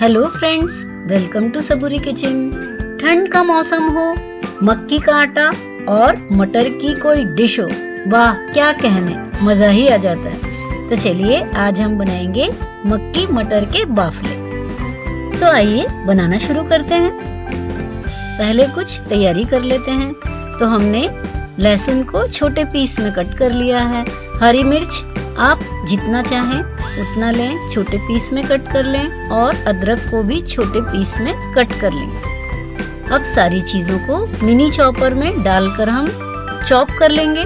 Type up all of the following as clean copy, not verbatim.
Hello friends, welcome to Saburi kitchen. ठंड का मौसम हो, मक्की का आटा और मटर की कोई डिश हो, वाह क्या कहने, मजा ही आ जाता है। तो चलिए आज हम बनाएंगे मक्की मटर के बाफले। तो आइए बनाना शुरू करते हैं। पहले कुछ तैयारी कर लेते हैं। तो हमने लहसुन को छोटे पीस में कट कर लिया है। हरी मिर्च आप जितना चाहें उतना लें, छोटे पीस में कट कर लें, और अदरक को भी छोटे पीस में कट कर लें। अब सारी चीजों को मिनी चॉपर में डालकर हम चॉप कर लेंगे।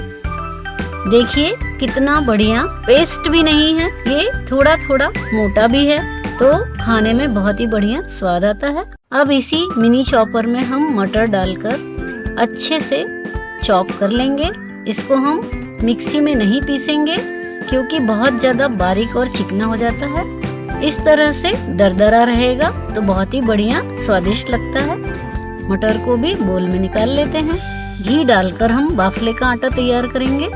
देखिए कितना बढ़िया, पेस्ट भी नहीं है, ये थोड़ा थोड़ा मोटा भी है, तो खाने में बहुत ही बढ़िया स्वाद आता है। अब इसी मिनी चॉपर में हम मटर डालकर अच्छे से चॉप कर लेंगे। इसको हम मिक्सी में नहीं पीसेंगे क्योंकि बहुत ज्यादा बारीक और चिकना हो जाता है। इस तरह से दरदरा रहेगा तो बहुत ही बढ़िया स्वादिष्ट लगता है। मटर को भी बोल में निकाल लेते हैं। घी डालकर हम बाफले का आटा तैयार करेंगे।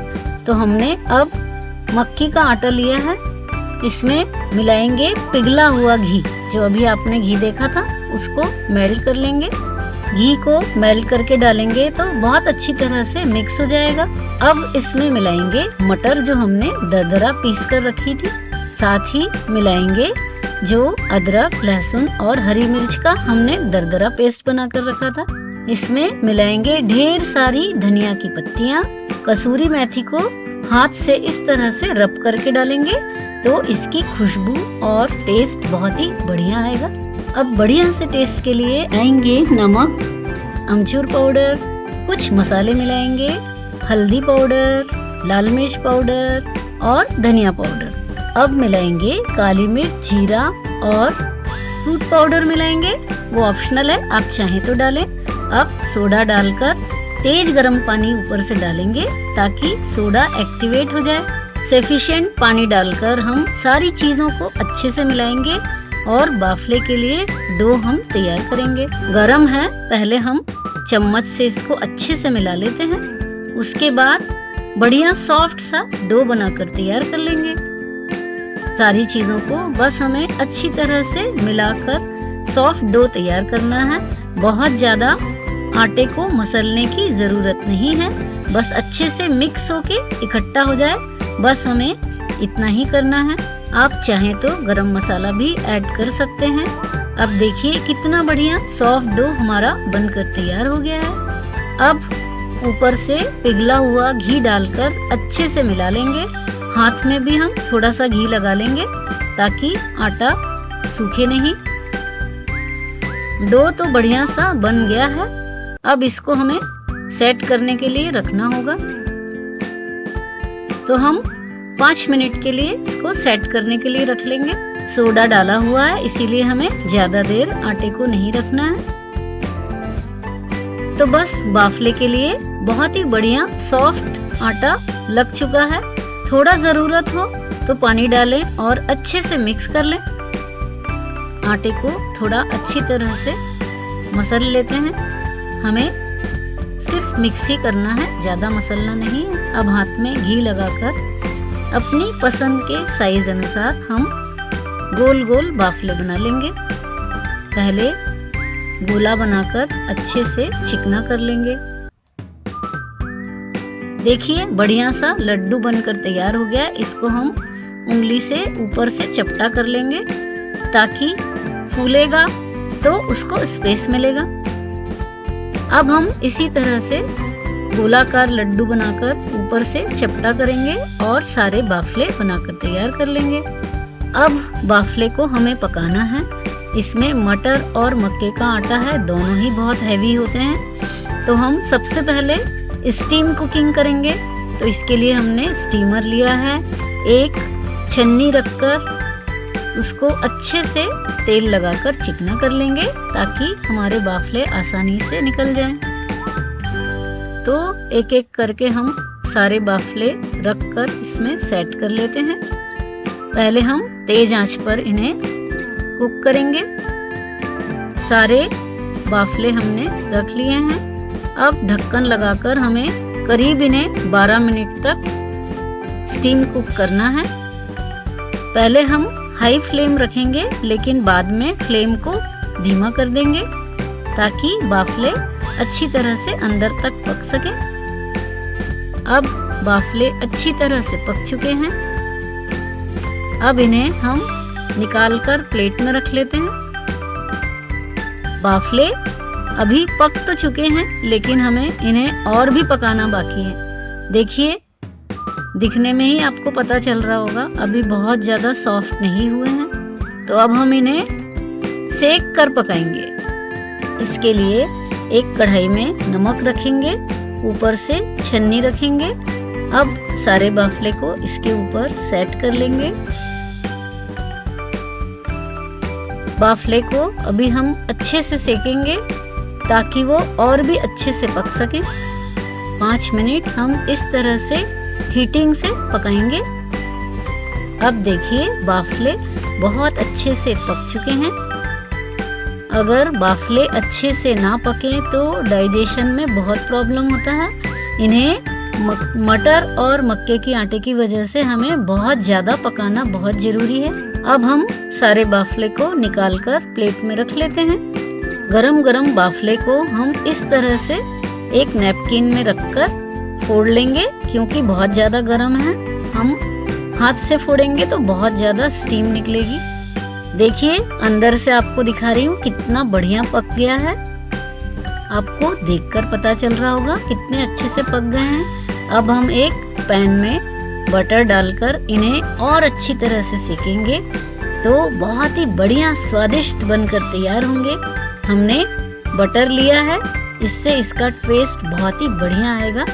तो हमने अब मक्की का आटा लिया है, इसमें मिलाएंगे पिघला हुआ घी। जो अभी आपने घी देखा था उसको मेल्ट कर लेंगे। घी को मेल्ट करके डालेंगे तो बहुत अच्छी तरह से मिक्स हो जाएगा। अब इसमें मिलाएंगे मटर जो हमने दरदरा पीस कर रखी थी। साथ ही मिलाएंगे जो अदरक, लहसुन और हरी मिर्च का हमने दरदरा पेस्ट बना कर रखा था। इसमें मिलाएंगे ढेर सारी धनिया की पत्तियां। कसूरी मेथी को हाथ से इस तरह से रब करके डालेंगे तो इसकी खुशबू और टेस्ट बहुत ही बढ़िया आएगा। अब बढ़िया से टेस्ट के लिए आएंगे नमक, अमचूर पाउडर, कुछ मसाले मिलाएंगे, हल्दी पाउडर, लाल मिर्च पाउडर और धनिया पाउडर। अब मिलाएंगे काली मिर्च, जीरा और फ्रूट पाउडर मिलाएंगे, वो ऑप्शनल है, आप चाहें तो डालें। अब सोडा डालकर तेज गरम पानी ऊपर से डालेंगे ताकि सोडा एक्टिवेट हो जाए। सफिशिएंट पानी डालकर हम सारी चीजों को अच्छे से मिलाएंगे और बाफले के लिए डो हम तैयार करेंगे। गरम है, पहले हम चम्मच से इसको अच्छे से मिला लेते हैं। उसके बाद बढ़िया सॉफ्ट सा डो बनाकर तैयार कर लेंगे। सारी चीजों को बस हमें अच्छी तरह से मिलाकर सॉफ्ट डो तैयार करना है। बहुत ज्यादा आटे को मसलने की जरूरत नहीं है, बस अच्छे से मिक्स होके इकट्ठा हो जाए, बस हमें इतना ही करना है। आप चाहें तो गरम मसाला भी ऐड कर सकते हैं। अब देखिए कितना बढ़िया सॉफ्ट डो हमारा बनकर तैयार हो गया है। अब ऊपर से पिघला हुआ घी डालकर अच्छे से मिला लेंगे। हाथ में भी हम थोड़ा सा घी लगा लेंगे ताकि आटा सूखे नहीं। डो तो बढ़िया सा बन गया है। अब इसको हमें सेट करने के लिए रखना होगा। तो हम 5 मिनट के लिए इसको सेट करने के लिए रख लेंगे। सोडा डाला हुआ है इसीलिए हमें ज्यादा देर आटे को नहीं रखना है। तो बस बाफले के लिए बहुत ही बढ़िया सॉफ्ट आटा लग चुका है। थोड़ा जरूरत हो तो पानी डालें और अच्छे से मिक्स कर लें। आटे को थोड़ा अच्छी तरह से मसल लेते हैं। हमें सिर्फ मिक्स ही करना है, ज्यादा मसलना नहीं है। अब हाथ में घी लगाकर अपनी पसंद के साइज अनुसार हम गोल गोल बाफले बना लेंगे। पहले गोला बनाकर अच्छे से चिकना कर लेंगे। देखिए बढ़िया सा लड्डू बनकर तैयार हो गया। इसको हम उंगली से ऊपर से चपटा कर लेंगे ताकि फूलेगा तो उसको स्पेस मिलेगा। अब हम इसी तरह से गोलाकार लड्डू बनाकर ऊपर से चपटा करेंगे और सारे बाफले बनाकर तैयार कर लेंगे। अब बाफले को हमें पकाना है। इसमें मटर और मक्के का आटा है, दोनों ही बहुत हैवी होते हैं। तो हम सबसे पहले स्टीम कुकिंग करेंगे। तो इसके लिए हमने स्टीमर लिया है। एक छन्नी रखकर उसको अच्छे से तेल लगाकर चिकना कर लेंगे ताकि हमारे बाफले आसानी से निकल जाएं। तो एक एक करके हम सारे बाफले रखकर इसमें सेट कर लेते हैं। पहले हम तेज आंच पर इन्हें कुक करेंगे। सारे बाफले हमने रख लिए हैं। अब ढक्कन लगाकर हमें करीब इन्हें 12 मिनट तक स्टीम कुक करना है। पहले हम हाई फ्लेम रखेंगे, लेकिन बाद में फ्लेम को धीमा कर देंगे ताकि बाफले अच्छी तरह से अंदर तक पक सके। अब बाफले अच्छी तरह से पक चुके हैं। अब इन्हें हम निकालकर प्लेट में रख लेते हैं। बाफले अभी पक तो चुके हैं, लेकिन हमें इन्हें और भी पकाना बाकी है। देखिए, दिखने में ही आपको पता चल रहा होगा अभी बहुत ज्यादा सॉफ्ट नहीं हुए हैं। तो अब हम इन्हें सेक कर पकाएंगे। इसके लिए एक कढ़ाई में नमक रखेंगे, ऊपर से छन्नी रखेंगे। अब सारे बाफले को इसके ऊपर सेट कर लेंगे। बाफले को अभी हम अच्छे से सेकेंगे ताकि वो और भी अच्छे से पक सके। 5 मिनट हम इस तरह से हीटिंग से पकाएंगे। अब देखिए, बाफले बहुत अच्छे से पक चुके हैं। अगर बाफले अच्छे से ना पके तो डाइजेशन में बहुत प्रॉब्लम होता है। इन्हें मटर और मक्के की आटे की वजह से हमें बहुत ज्यादा पकाना बहुत जरूरी है। अब हम सारे बाफले को निकालकर प्लेट में रख लेते हैं। गरम गरम बाफले को हम इस तरह से एक नैपकिन में रखकर फोड़ लेंगे, क्योंकि बहुत ज्यादा गर्म है। हम हाथ से फोड़ेंगे तो बहुत ज्यादा स्टीम निकलेगी। देखिए, अंदर से आपको दिखा रही हूँ कितना बढ़िया पक गया है। आपको देखकर पता चल रहा होगा कितने अच्छे से पक गए हैं। अब हम एक पैन में बटर डालकर इन्हें और अच्छी तरह से सेकेंगे तो बहुत ही बढ़िया स्वादिष्ट बनकर तैयार होंगे। हमने बटर लिया है, इससे इसका टेस्ट बहुत ही बढ़िया आएगा।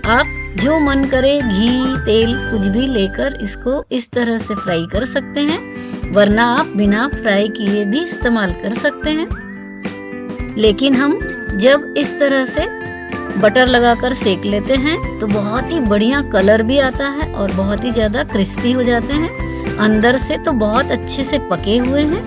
आप जो मन करे घी तेल कुछ भी लेकर इसको इस तरह से फ्राई कर सकते हैं, वरना आप बिना फ्राई किए भी इस्तेमाल कर सकते हैं। लेकिन हम जब इस तरह से बटर लगाकर सेक लेते हैं तो बहुत ही बढ़िया कलर भी आता है और बहुत ही ज्यादा क्रिस्पी हो जाते हैं। अंदर से तो बहुत अच्छे से पके हुए हैं।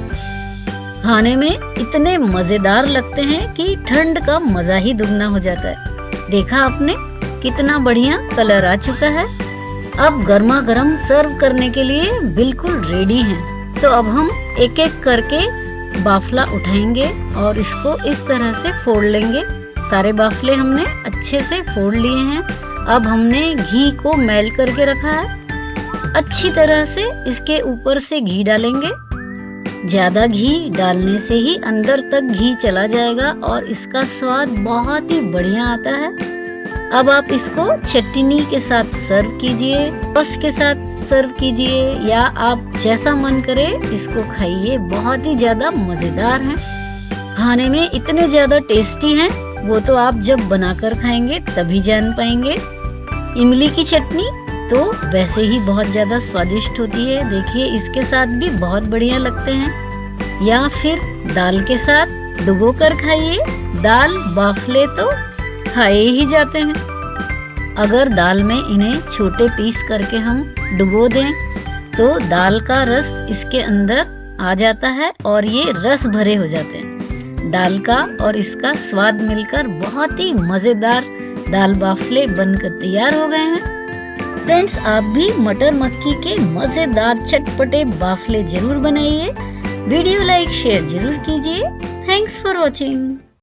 खाने में इतने मजेदार लगते हैं कि ठंड का मजा ही दुगना हो जाता है। देखा आपने, कितना बढ़िया कलर आ चुका है। अब गर्मा गर्म सर्व करने के लिए बिल्कुल रेडी हैं। तो अब हम एक एक करके बाफला उठाएंगे और इसको इस तरह से फोड़ लेंगे। सारे बाफले हमने अच्छे से फोड़ लिए हैं। अब हमने घी को मेल्ट करके रखा है। अच्छी तरह से इसके ऊपर से घी डालेंगे। ज्यादा घी डालने से ही अंदर तक घी चला जाएगा और इसका स्वाद बहुत ही बढ़िया आता है। अब आप इसको चटनी के साथ सर्व कीजिए, रस के साथ सर्व कीजिए, या आप जैसा मन करे इसको खाइए। बहुत ही ज्यादा मजेदार है, खाने में इतने ज्यादा टेस्टी हैं, वो तो आप जब बनाकर खाएंगे तभी जान पाएंगे। इमली की चटनी तो वैसे ही बहुत ज्यादा स्वादिष्ट होती है। देखिए, इसके साथ भी बहुत बढ़िया लगते हैं। या फिर दाल के साथ डुबो कर खाइए। दाल बाफले तो खाए ही जाते हैं। अगर दाल में इन्हें छोटे पीस करके हम डुबो दें तो दाल का रस इसके अंदर आ जाता है और ये रस भरे हो जाते हैं। दाल का और इसका स्वाद मिलकर बहुत ही मजेदार दाल बाफले बनकर तैयार हो गए हैं। फ्रेंड्स, आप भी मटर मक्की के मजेदार चटपटे बाफले जरूर बनाइए। वीडियो लाइक शेयर जरूर कीजिए। Thanks for watching.